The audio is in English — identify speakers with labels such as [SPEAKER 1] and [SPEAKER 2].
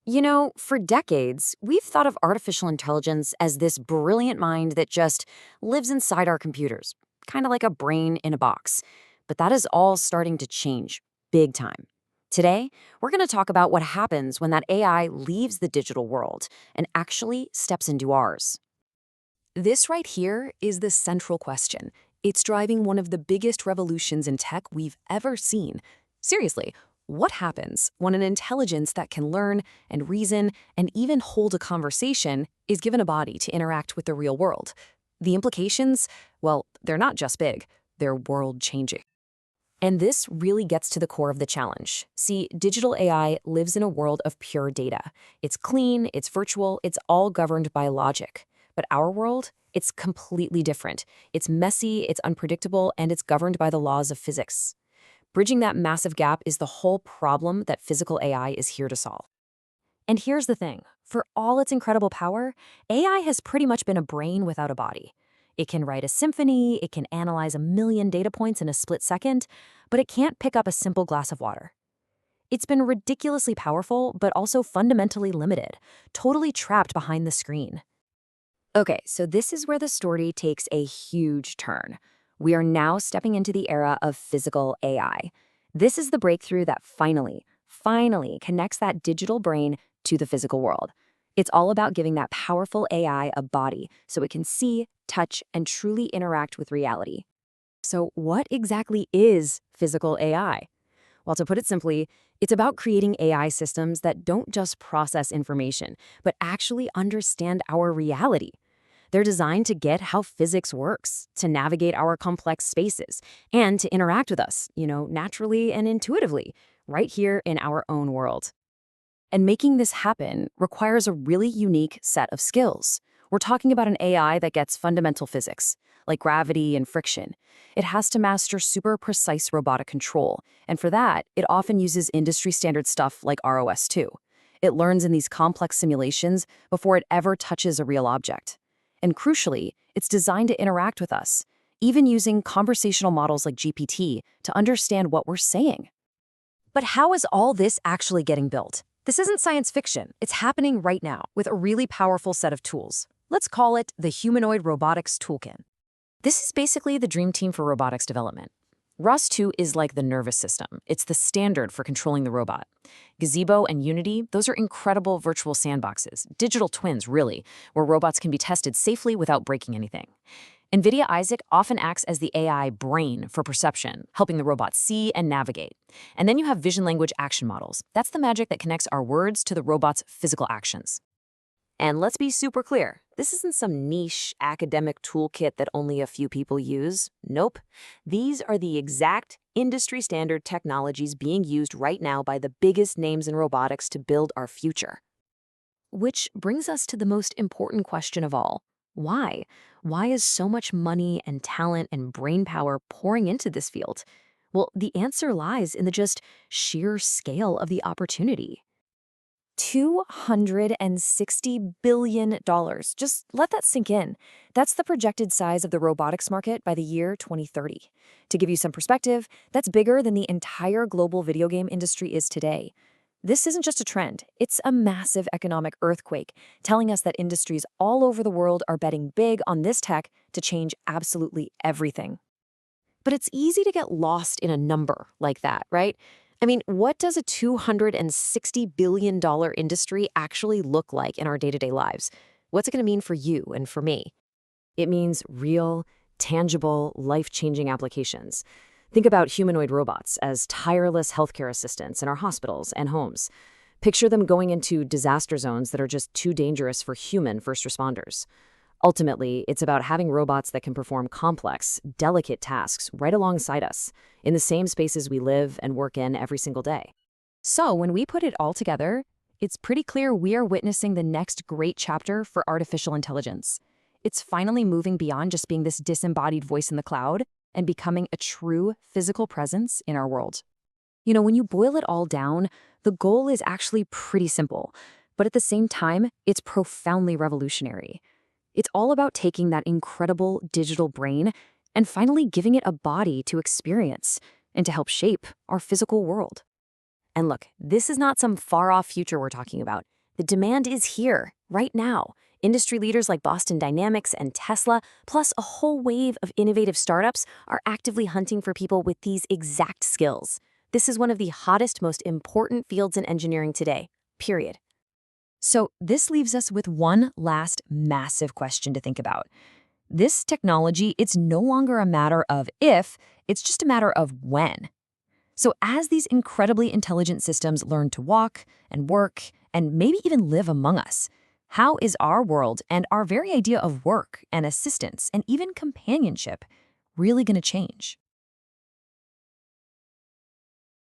[SPEAKER 1] For decades, we've thought of artificial intelligence as this brilliant mind that just lives inside our computers, kind of like a brain in a box. But that is all starting to change, big time. Today, we're going to talk about what happens when that AI leaves the digital world and actually steps into ours.
[SPEAKER 2] This right here is the central question. It's driving one of the biggest revolutions in tech we've ever seen. Seriously, what happens when an intelligence that can learn and reason and even hold a conversation is given a body to interact with the real world? The implications, well, they're not just big, they're world-changing. And this really gets to the core of the challenge. See, digital AI lives in a world of pure data. It's clean, it's virtual, it's all governed by logic. But our world, it's completely different. It's messy, it's unpredictable, and it's governed by the laws of physics. Bridging that massive gap is the whole problem that physical AI is here to solve. And here's the thing. For all its incredible power, AI has pretty much been a brain without a body. It can write a symphony, it can analyze a million data points in a split second, but it can't pick up a simple glass of water. It's been ridiculously powerful, but also fundamentally limited, totally trapped behind the screen. Okay, so this is where the story takes a huge turn. We are now stepping into the era of physical AI. This is the breakthrough that finally connects that digital brain to the physical world. It's all about giving that powerful AI a body so it can see, touch, and truly interact with reality. So what exactly is physical AI? Well, to put it simply, it's about creating AI systems that don't just process information, but actually understand our reality. They're designed to get how physics works, to navigate our complex spaces, and to interact with us, naturally and intuitively, right here in our own world. And making this happen requires a really unique set of skills. We're talking about an AI that gets fundamental physics, like gravity and friction. It has to master super precise robotic control, and for that, it often uses industry standard stuff like ROS2. It learns in these complex simulations before it ever touches a real object. And crucially, it's designed to interact with us, even using conversational models like GPT to understand what we're saying. But how is all this actually getting built? This isn't science fiction. It's happening right now with a really powerful set of tools. Let's call it the Humanoid Robotics Toolkit. This is basically the dream team for robotics development. ROS2 is like the nervous system. It's the standard for controlling the robot. Gazebo and Unity, those are incredible virtual sandboxes, digital twins really, where robots can be tested safely without breaking anything. NVIDIA Isaac often acts as the AI brain for perception, helping the robot see and navigate. And then you have vision language action models. That's the magic that connects our words to the robot's physical actions. And let's be super clear, this isn't some niche academic toolkit that only a few people use. Nope. These are the exact industry-standard technologies being used right now by the biggest names in robotics to build our future. Which brings us to the most important question of all. Why? Why is so much money and talent and brain power pouring into this field? Well, the answer lies in the just sheer scale of the opportunity. $260 billion. Just let that sink in. That's the projected size of the robotics market by the year 2030. To give you some perspective, that's bigger than the entire global video game industry is today. This isn't just a trend, it's a massive economic earthquake, telling us that industries all over the world are betting big on this tech to change absolutely everything. But it's easy to get lost in a number like that, right? I mean, what does a $260 billion industry actually look like in our day-to-day lives? What's it going to mean for you and for me? It means real, tangible, life-changing applications. Think about humanoid robots as tireless healthcare assistants in our hospitals and homes. Picture them going into disaster zones that are just too dangerous for human first responders. Ultimately, it's about having robots that can perform complex, delicate tasks right alongside us, in the same spaces we live and work in every single day. So when we put it all together, it's pretty clear we are witnessing the next great chapter for artificial intelligence. It's finally moving beyond just being this disembodied voice in the cloud and becoming a true physical presence in our world. When you boil it all down, the goal is actually pretty simple, but at the same time, it's profoundly revolutionary. It's all about taking that incredible digital brain and finally giving it a body to experience and to help shape our physical world. And look, this is not some far-off future we're talking about. The demand is here, right now. Industry leaders like Boston Dynamics and Tesla, plus a whole wave of innovative startups, are actively hunting for people with these exact skills. This is one of the hottest, most important fields in engineering today, period. So this leaves us with one last massive question to think about. This technology, it's no longer a matter of if, it's just a matter of when. So as these incredibly intelligent systems learn to walk and work and maybe even live among us, how is our world and our very idea of work and assistance and even companionship really going to change?